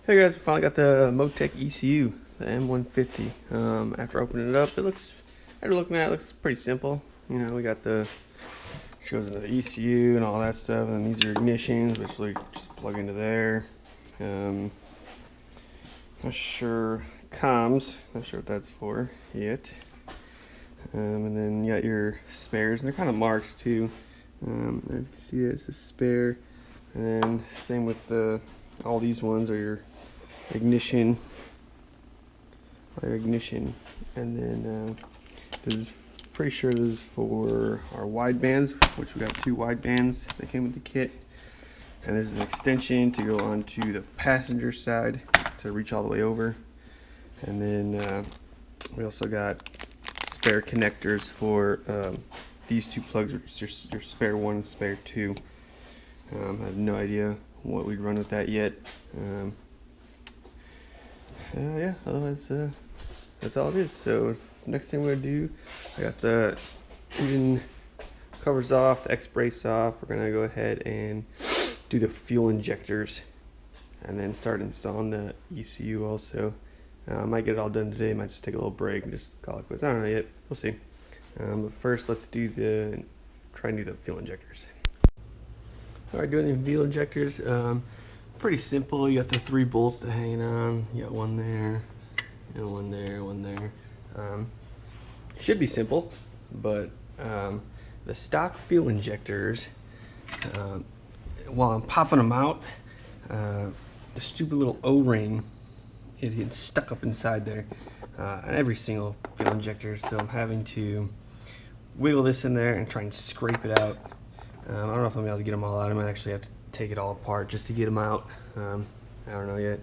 Hey guys, I finally got the Motec ECU, the M150. After opening it up, after looking at it, looks pretty simple. You know, we got shows into the ECU and all that stuff, and these are ignitions, which we just plug into there. Not sure comms, not sure what that's for yet. And then you got your spares, and they're kind of marked too. If you can see it, it's a spare, and then same with all these ones are your ignition, and then this is pretty sure this is for our wide bands, which we got 2 wide bands that came with the kit, and this is an extension to go onto the passenger side to reach all the way over, and then we also got spare connectors for these 2 plugs, which is your spare 1 and spare 2. I have no idea what we'd run with that yet. Yeah, otherwise that's all it is. So next thing we're gonna do, I got the engine covers off, the X brace off. We're gonna go ahead and do the fuel injectors and then start installing the ECU also. I might get it all done today, might just take a little break and just call it quits. I don't know yet, we'll see. But first let's try and do the fuel injectors. Alright, doing the fuel injectors, pretty simple. You got the 3 bolts that hanging on. You got one there, and one there, one there. Should be simple, but the stock fuel injectors, while I'm popping them out, the stupid little O-ring is getting stuck up inside there on every single fuel injector, so I'm having to wiggle this in there and try and scrape it out. I don't know if I'm able to get them all out. I might actually have to take it all apart just to get them out. I don't know yet.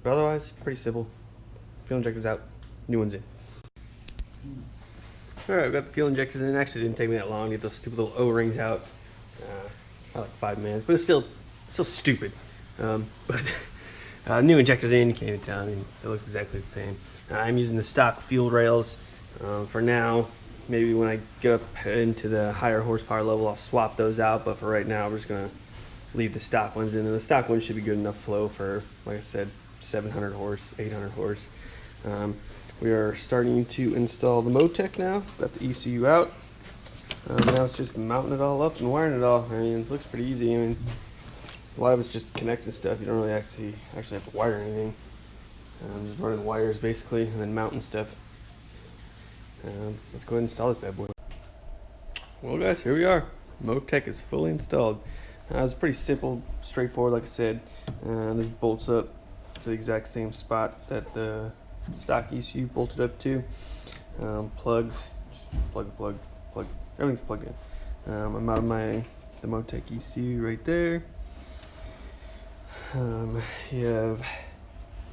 But otherwise, pretty simple. Fuel injectors out, new ones in. Alright, we've got the fuel injectors in. It actually didn't take me that long to get those stupid little O-rings out. Probably like 5 minutes, but it's still stupid. But new injectors in, you can't even tell. I mean, they look exactly the same. I'm using the stock fuel rails for now. Maybe when I get up into the higher horsepower level, I'll swap those out, but for right now, we're just gonna leave the stock ones in, and the stock ones should be good enough flow for, like I said, 700 horse, 800 horse. We are starting to install the Motec now. Got the ECU out. Now it's just mounting it all up and wiring it all. I mean, it looks pretty easy. I mean, a lot of it's just connecting stuff. You don't really actually have to wire anything. Just running wires basically, and then mounting stuff. Let's go ahead and install this bad boy. Well guys, here we are. Motec is fully installed. It's pretty simple, straightforward, like I said. This bolts up to the exact same spot that the stock ECU bolted up to. Plugs, just plug, everything's plugged in. I'm out of the Motec ECU right there. You have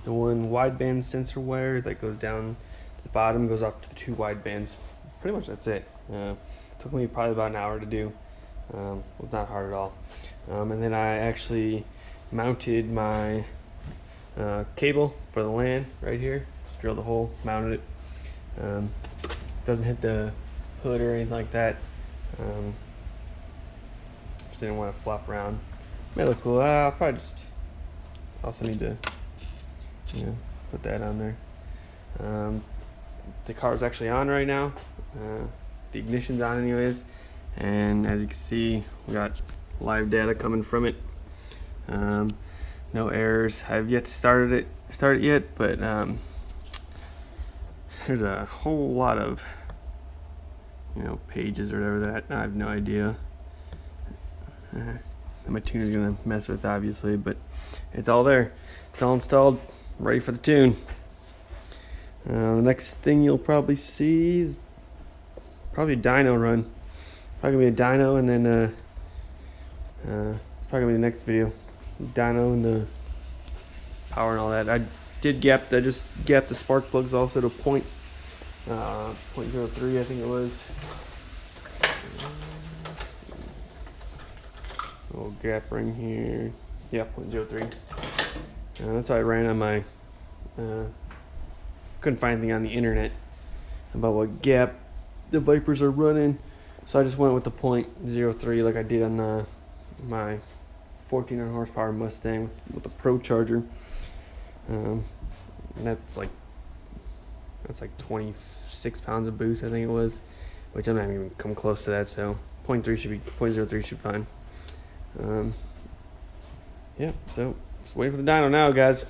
the 1 wideband sensor wire that goes down to the bottom, goes off to the 2 wide bands. Pretty much that's it. Took me probably about an hour to do. It was not hard at all. And then I actually mounted my cable for the LAN right here. Just drilled a hole, mounted it. Doesn't hit the hood or anything like that. Just didn't want to flop around. May look cool. I'll probably just also need to, put that on there. The car is actually on right now. The ignition's on anyways, and as you can see, we got live data coming from it. No errors. I've yet to start it yet, but there's a whole lot of pages or whatever that I have no idea. My tuner's gonna mess with, obviously, but it's all there. It's all installed, ready for the tune. The next thing you'll probably see is probably a dyno run. Probably gonna be a dyno, and then it's probably gonna be the next video. Dyno and the power and all that. I just gapped the spark plugs also to 0.03, I think it was. Little gap ring here. Yeah, 0.03. That's how I ran on my. Couldn't find anything on the internet about what gap the Vipers are running, so I just went with the 0.03 like I did on my 1400 horsepower Mustang with a Pro Charger. And that's like 26 pounds of boost, I think it was, which I'm not even come close to that. So 0.03 should be 0.03 should be fine. Yeah, so just waiting for the dyno now, guys.